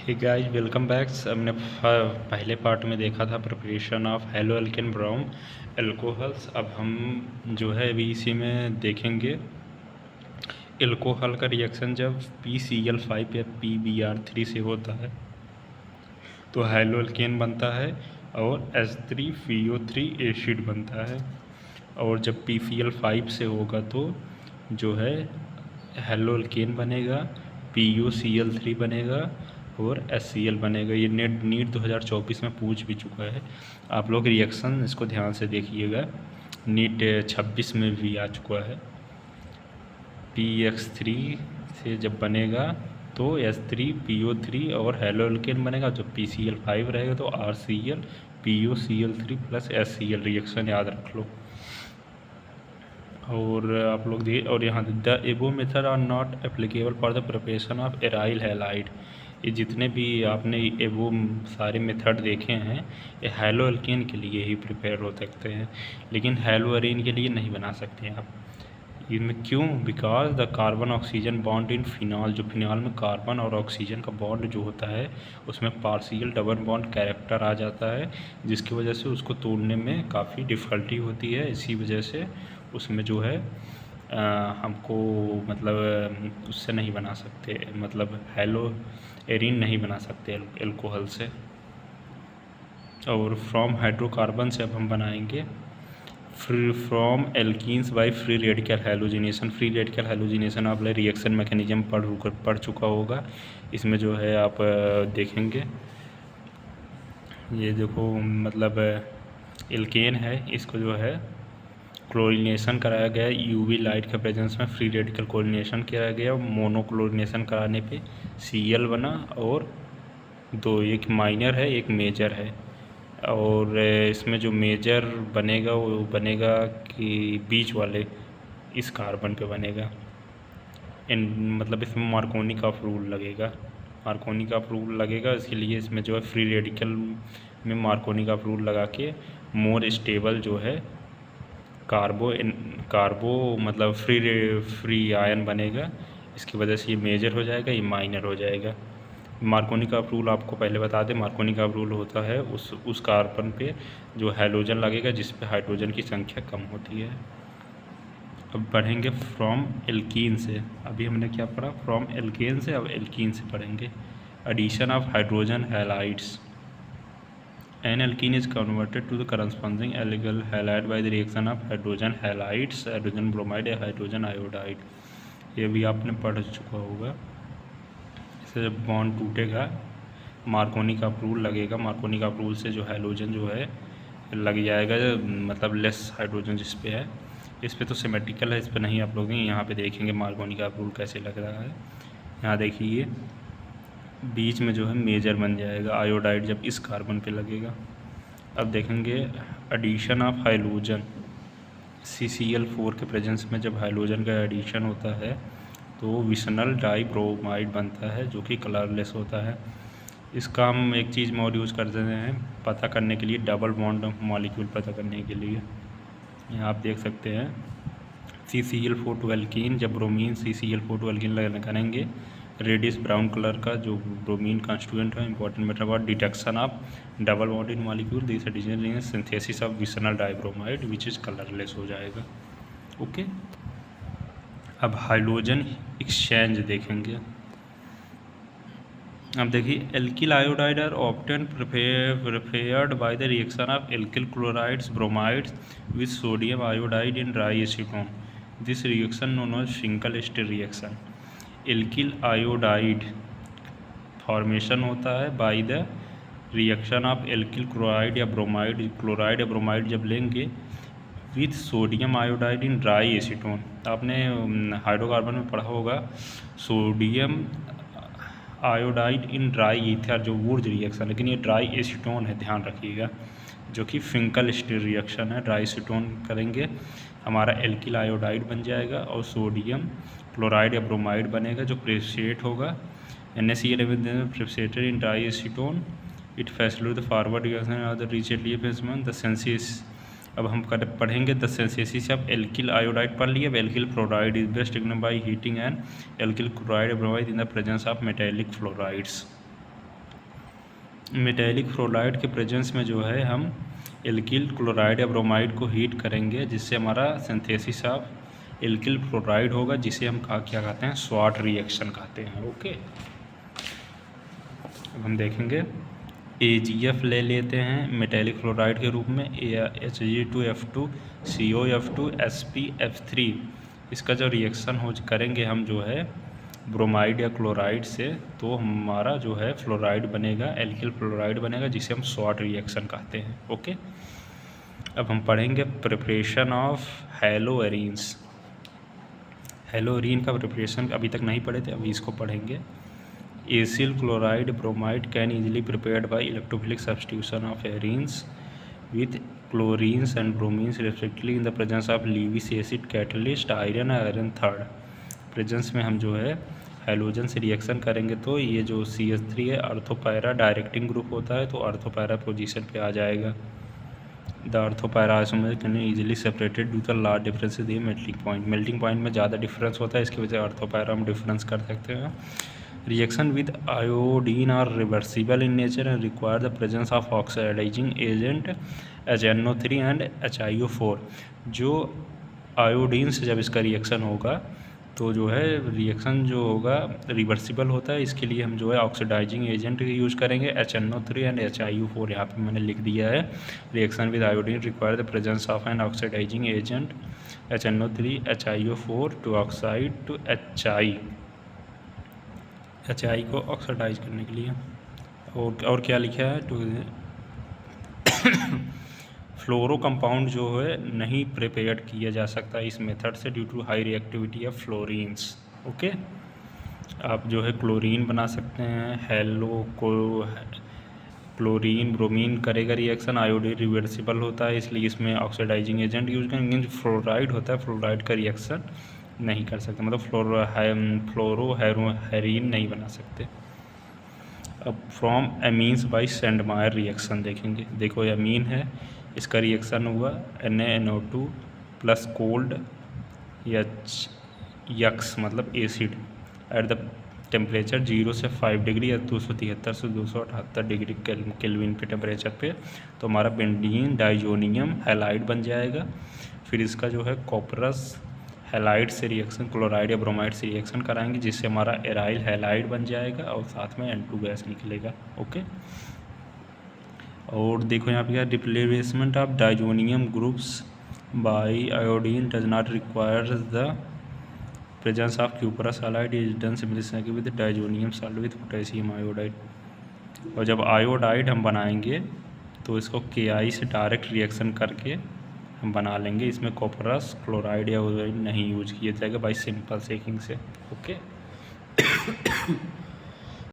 Hey guys, welcome back. हमने पहले part में देखा था preparation of halo alkane from alcohols. अब हम जो है अभी इसी में देखेंगे एल्कोहल का रिएक्शन जब PCl5 या PBr3 से होता है तो हेलो एल्केन बनता है और H3PO3 एसिड बनता है। और जब PCl5 से होगा तो जो है हेलो एल्केन बनेगा, PuCl3 बनेगा और HCl बनेगा। ये नीट 2024 में पूछ भी चुका है। आप लोग रिएक्शन इसको ध्यान से देखिएगा, नीट 26 में भी आ चुका है। PX3 से जब बनेगा तो H3PO3 और हेलो एल्केन बनेगा। जब PCl5 रहेगा तो RCl PuCl3 plus HCl reaction याद रख लो। और आप लोग और यहाँ the above method are not applicable for the preparation of aryl halide. ये जितने भी आपने एबो सारे मेथड देखे हैं ये हेलो एल्केन के लिए ही प्रिपेयर हो सकते हैं, लेकिन हेलो एरीन के लिए नहीं बना सकते आप। इनमें क्यों? Because the carbon oxygen bond in phenol, जो फिनॉल में कार्बन और ऑक्सीजन का बॉन्ड जो होता है उसमें पार्शियल डबल बॉन्ड कैरेक्टर आ जाता है, जिसकी वजह से उसको तोड़ने में काफ़ी डिफ़िकल्टी होती है। इसी वजह से उसमें जो है हमको मतलब उससे नहीं बना सकते, मतलब हेलो एरीन नहीं बना सकते एल्कोहल से। और फ्रॉम हाइड्रोकार्बन से अब हम बनाएंगे from alkenes by free radical halogenation. Free radical halogenation आप रिएक्शन मैकेनिज्म पढ़ चुका होगा। इसमें जो है आप देखेंगे, ये देखो मतलब एल्केन है, इसको जो है क्लोरीनेशन कराया गया यूवी लाइट के प्रेजेंस में। फ्री रेडिकल क्लोरीनेशन किया गया, मोनोक्लोरीनेशन कराने पे Cl बना और दो, एक माइनर है एक मेजर है। और इसमें जो मेजर बनेगा वो बनेगा कि बीच वाले इस कार्बन पे बनेगा। मतलब इसमें मार्कोनी का रूल लगेगा, मार्कोनी का रूल लगेगा, इसीलिए इसमें जो है फ्री रेडिकल में मार्कोनी का रूल लगा के मोर स्टेबल जो है कार्बो मतलब फ्री आयन बनेगा। इसकी वजह से ये मेजर हो जाएगा, ये माइनर हो जाएगा। मार्कोनी का रूल आपको पहले बता दें, मार्कोनी का रूल होता है उस कार्बन पे जो हैलोजन लगेगा जिस पे हाइड्रोजन की संख्या कम होती है। अब बढ़ेंगे फ्रॉम एल्कीन से। अभी हमने क्या पढ़ा? फ्रॉम एल्केन से, अब एल्कीन से पढ़ेंगे। Addition of hydrogen halides. An alkene is converted to the corresponding alkyl halide by the reaction of hydrogen halides, hydrogen bromide या hydrogen iodide। ये भी आपने पढ़ चुका होगा। इससे जब बॉन्ड टूटेगा मार्कोनी का रूल लगेगा, मार्कोनी का रूल से जो हैलोजन जो है लग जाएगा, मतलब लेस हाइड्रोजन जिस पे है। इस पे तो सिमेट्रिकल है, इस पे नहीं। आप लोग यहाँ पे देखेंगे मार्कोनी का रूल कैसे लग रहा है। यहाँ देखिए बीच में जो है मेजर बन जाएगा आयोडाइड जब इस कार्बन पे लगेगा। अब देखेंगे एडिशन ऑफ हाइड्रोजन CCl4 के प्रेजेंस में जब हाइड्रोजन का एडिशन होता है तो विशनल डाइब्रोमाइड बनता है जो कि कलरलेस होता है। इसका हम एक चीज़ में और यूज़ करते हैं पता करने के लिए, डबल बॉन्ड मॉलिक्यूल पता करने के लिए। यहाँ आप देख सकते हैं CCl4 टू एल्कीन, जब ब्रोमीन CCl4 टू एल्कीन करेंगे रेडिश ब्राउन कलर का जो ब्रोमीन कॉन्स्टिट्यूएंट है, important matter about detection of double bond in molecule, this addition synthesis of vicinal dibromide which is colourless हो जाएगा। ओके, अब hydrogen exchange देखेंगे। अब देखिए alkyl iodide are obtained prepared by the reaction of alkyl chlorides bromides with sodium iodide in dry acetone. This reaction known as single stage reaction. Alkyl iodide formation होता है bye the reaction of alkyl chloride या bromide, chloride या bromide जब लेंगे with sodium iodide in dry acetone. आपने hydrocarbon में पढ़ा होगा sodium iodide in dry ether जो वुड रिएक्शन, लेकिन ये ड्राई एसीटोन है, ध्यान रखिएगा, जो कि फिंकल स्टेज रिएक्शन है। ड्राई एसीटोन करेंगे हमारा एल्किल आयोडाइड बन जाएगा और सोडियम क्लोराइड या ब्रोमाइड बनेगा जो प्रेसिएट होगा। NaCl precipitated in dry acetone, it facilitate the forward reaction of the रिचेटली द सेंसिस। अब हम पढ़ेंगे the synthesis of alkyl iodide पढ़ लिए। अब alkyl fluoride is best ignited by heating and alkyl chloride bromide in the presence of metallic fluorides. Metallic fluoride के presence में जो है हम एल्किल क्लोराइड या ब्रोमाइड को हीट करेंगे, जिससे हमारा सिंथेसिस ऑफ एल्किल फ्लोराइड होगा, जिसे हम क्या कहते हैं, स्वाट रिएक्शन कहते हैं। ओके, अब हम देखेंगे AgF ले लेते हैं मेटेलिक फ्लोराइड के रूप में, Hg2F2 COF2 SpF3। इसका जो रिएक्शन करेंगे हम जो है ब्रोमाइड या क्लोराइड से, तो हमारा जो है फ्लोराइड बनेगा, एल्किल फ्लोराइड बनेगा, जिसे हम स्वाट रिएक्शन कहते हैं। ओके, अब हम पढ़ेंगे प्रिपरेशन ऑफ हेलोएरीन्स। हेलोएरीन का प्रिपरेशन अभी तक नहीं पढ़े थे, अभी इसको पढ़ेंगे। Acyl chloride bromide can easily prepared by electrophilic substitution of arenes with chlorines and bromines respectively in the presence of Lewis acid catalyst iron third. Presence में हम जो है हेलोजन से रिएक्शन करेंगे, तो ये जो CH3 है अर्थोपैरा डायरेक्टिंग ग्रुप होता है, तो अर्थोपैरा पोजीशन पे आ जाएगा। The ortho para isomer can easily separated due the large difference in melting point में ज़्यादा डिफरेंस होता है, इसकी वजह से अर्थोपैरा हम डिफरेंस कर सकते हैं। Reaction with iodine are reversible in nature and require the presence of oxidizing agent HNO3 and HiO4। जो आयोडीन से जब इसका रिएक्शन होगा तो जो है रिएक्शन जो होगा रिवर्सिबल होता है, इसके लिए हम जो है ऑक्सीडाइजिंग एजेंट यूज़ करेंगे HNO3 एंड HiO4। यहाँ पे मैंने लिख दिया है, reaction with iodine require the presence of an oxidising agent HNO3 HiO4 to oxide to HI को ऑक्सीडाइज करने के लिए। और क्या लिखा है, टू फ्लोरो कंपाउंड जो है नहीं प्रिपेयर्ड किया जा सकता इस मेथड से due to high reactivity of fluorines. Okay, आप जो है क्लोरीन बना सकते हैं, हेलो को क्लोरीन ब्रोमीन करेगा रिएक्शन, आयोडीन रिवर्सिबल होता है, इसलिए इसमें ऑक्सीडाइजिंग एजेंट यूज करेंगे। जो फ्लोराइड होता है, फ्लोराइड का रिएक्शन नहीं कर सकते, मतलब फ्लोरोहेरीन नहीं बना सकते। अब फ्रॉम एमीन्स बाई सेंडमायर रिएक्शन देखेंगे। देखो एमीन है, इसका रिएक्शन हुआ NaNO2 प्लस कोल्ड यक्स मतलब एसिड एट द टेम्परेचर 0 से 5 डिग्री या 273 से 278 डिग्री केल्विन पे टेम्परेचर पे, तो हमारा बेंजीन डाइजोनियम हैलाइड बन जाएगा। फिर इसका जो है कॉपरस हैलाइड से रिएक्शन क्लोराइड या ब्रोमाइड से रिएक्शन कराएंगे, जिससे हमारा एराइल हैलाइड बन जाएगा और साथ में N2 गैस निकलेगा। ओके, और देखो यहाँ पे क्या, replacement of diazonium groups bye iodine does not require the presence of cuprous halide is done similarly with diazonium salt with potassium iodide. और जब आयोडाइड हम बनाएंगे तो इसको KI से डायरेक्ट रिएक्शन करके हम बना लेंगे, इसमें कॉपरस क्लोराइड या नहीं यूज किया जाएगा बाई सिंपल सेकिंग से। ओके